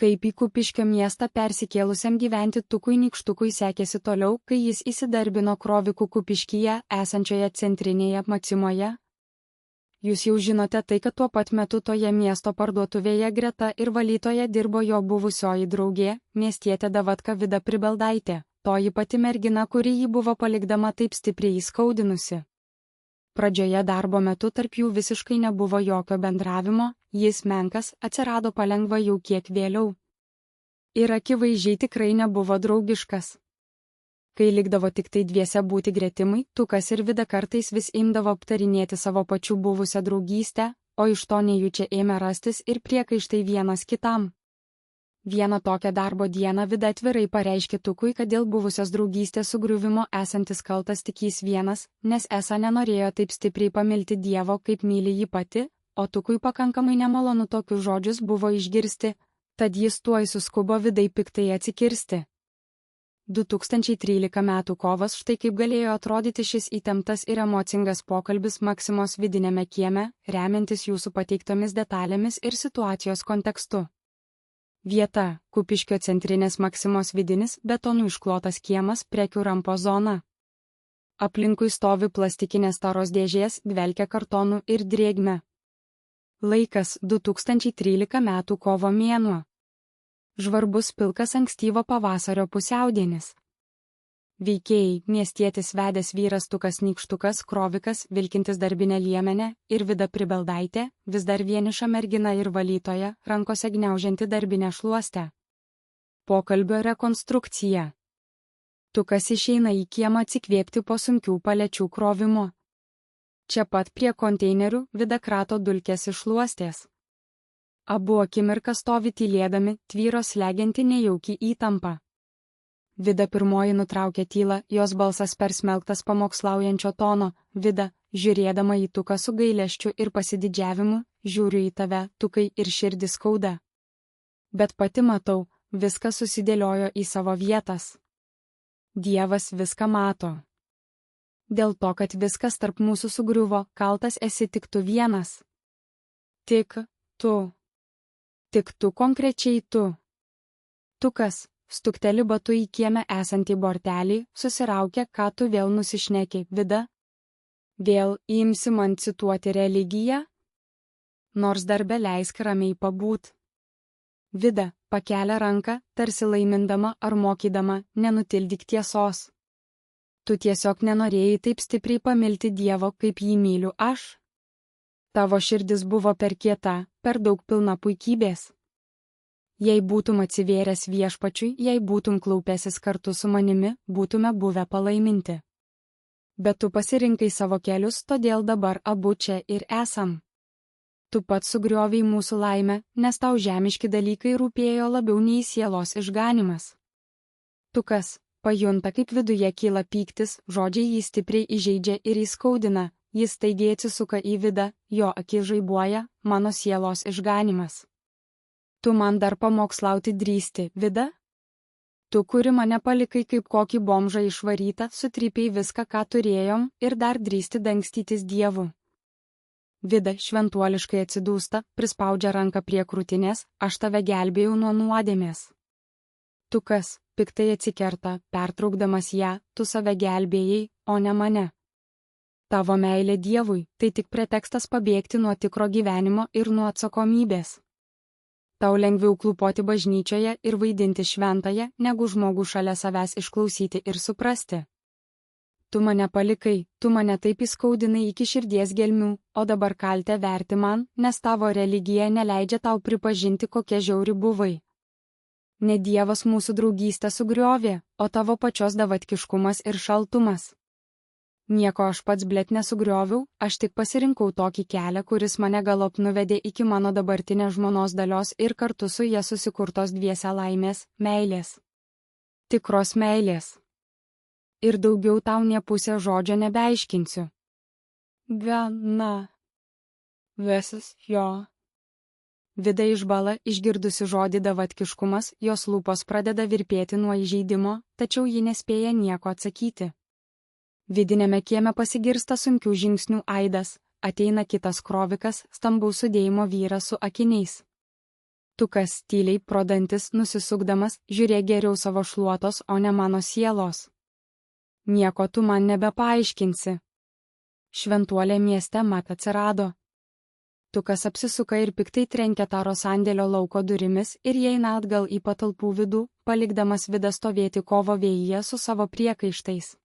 Kaip į Kupiškio miestą persikėlusiam gyventi Tukui Nykštukui sekėsi toliau, kai jis įsidarbino krovikų Kupiškyje esančioje centrinėje Macimoje? Jūs jau žinote tai, kad tuo pat metu toje miesto parduotuvėje greta ir valytoje dirbo jo buvusioji draugė, miestietė Davatka Vida Pribeldaitė, toji pati mergina, kuri jį buvo palikdama taip stipriai įskaudinusi. Pradžioje darbo metu tarp jų visiškai nebuvo jokio bendravimo, jis menkas, atsirado palengva jau kiek vėliau. Ir akivaizdžiai tikrai nebuvo draugiškas. Kai likdavo tik tai dviese būti gretimai, Tukas ir Vida kartais vis imdavo aptarinėti savo pačių buvusią draugystę, o iš to nejučia ėmė rastis ir priekaištai vienas kitam. Vieną tokią darbo dieną Vida atvirai pareiškė Tukui, kad dėl buvusios draugystės sugriuvimo esantis kaltas tik jis vienas, nes esą nenorėjo taip stipriai pamilti Dievo, kaip myli jį pati, o Tukui pakankamai nemalonu tokius žodžius buvo išgirsti, tad jis tuoj suskubo Vidai piktai atsikirsti. 2013 m. kovas, štai kaip galėjo atrodyti šis įtemptas ir emocingas pokalbis Maksimos vidinėme kieme, remiantis jūsų pateiktomis detalėmis ir situacijos kontekstu. Vieta – Kupiškio centrinės Maksimos vidinis, betonų išklotas kiemas, prekių rampo zona. Aplinkui stovi plastikinės taros dėžės, dvelkia kartonų ir drėgme. Laikas – 2013 m. kovo mėnuo. Žvarbus pilkas ankstyvo pavasario pusiaudienis. Veikėjai – miestietis vedęs vyras Tukas Nykštukas, krovikas, vilkintis darbinę liemenę, ir Vida Pribeldaitė, vis dar vieniša mergina ir valytoja, rankose gniaužianti darbinę šluostę. Pokalbio rekonstrukcija. Tukas išeina į kiemą atsikvėpti po sunkių palečių krovimo. Čia pat prie konteinerių Vida krato dulkes iš šluostės. Abu akimirką stovi tylėdami, tvyro slegianti nejauki įtampa. Vida pirmoji nutraukė tylą, jos balsas persmelktas pamokslaujančio tono. Vida, žiūrėdama į Tuką su gailesčiu ir pasididžiavimu, žiūriu į tave, Tukai, ir širdį skauda. Bet pati matau, viskas susidėliojo į savo vietas. Dievas viską mato. Dėl to, kad viskas tarp mūsų sugriuvo, kaltas esi tik tu vienas. Tik tu. Tik tu konkrečiai tu. Tukas. Stukteli batu į kiemę esantį bortelį, susiraukia, ką tu vėl nusišneki, Vida. Vėl imsi man cituoti religiją? Nors darbe leisk ramiai pabūt. Vida pakelia ranką, tarsi laimindama ar mokydama, nenutildyk tiesos. Tu tiesiog nenorėjai taip stipriai pamilti Dievo, kaip jį myliu aš. Tavo širdis buvo per kieta, per daug pilna puikybės. Jei būtum atsivėręs viešpačiui, jei būtum klaupęsis kartu su manimi, būtume buvę palaiminti. Bet tu pasirinkai savo kelius, todėl dabar abu čia ir esam. Tu pats sugrioviai mūsų laimę, nes tau žemiški dalykai rūpėjo labiau nei sielos išganimas. Tukas pajunta, kaip viduje kyla pyktis, žodžiai jį stipriai įžeidžia ir įskaudina, jis staigiai atsisuka į Vidą, jo akis žaibuoja, mano sielos išganimas. Tu man dar pamokslauti drįsti, Vida? Tu, kuri mane palikai kaip kokį bomžą išvarytą, sutrypiai viską, ką turėjom, ir dar drįsti dangstytis Dievu. Vida šventuoliškai atsidūsta, prispaudžia ranką prie krūtinės, aš tave gelbėjau nuo nuodėmės. Tukas piktai atsikerta, pertraukdamas ją, tu save gelbėjai, o ne mane. Tavo meilė Dievui – tai tik pretekstas pabėgti nuo tikro gyvenimo ir nuo atsakomybės. Tau lengviau klūpoti bažnyčioje ir vaidinti šventąją, negu žmogų šalia savęs išklausyti ir suprasti. Tu mane palikai, tu mane taip įskaudinai iki širdies gelmių, o dabar kaltę verti man, nes tavo religija neleidžia tau pripažinti, kokia žiauri buvai. Ne Dievas mūsų draugystę sugriovė, o tavo pačios davatkiškumas ir šaltumas. Nieko aš pats blet nesugrioviau, aš tik pasirinkau tokį kelią, kuris mane galop nuvedė iki mano dabartinės žmonos dalios ir kartu su ja susikurtos dviese laimės, meilės. Tikros meilės. Ir daugiau tau nė pusę žodžio nebeaiškinsiu. Gana. Visas jo. Vida išbala, išgirdusi žodį davatkiškumas, jos lūpos pradeda virpėti nuo įžeidimo, tačiau ji nespėja nieko atsakyti. Vidinėme kieme pasigirsta sunkių žingsnių aidas, ateina kitas krovikas, stambaus sudėjimo vyras su akiniais. Tukas tyliai pro dantis nusisukdamas, žiūrėk geriau savo šluotos, o ne mano sielos. Nieko tu man nebepaaiškinsi. Šventuolė mieste mat atsirado. Tukas apsisuka ir piktai trenkia Taro sandėlio lauko durimis ir įeina atgal į patalpų vidų, palikdamas Vidą stovėti kovo vėjyje su savo priekaištais.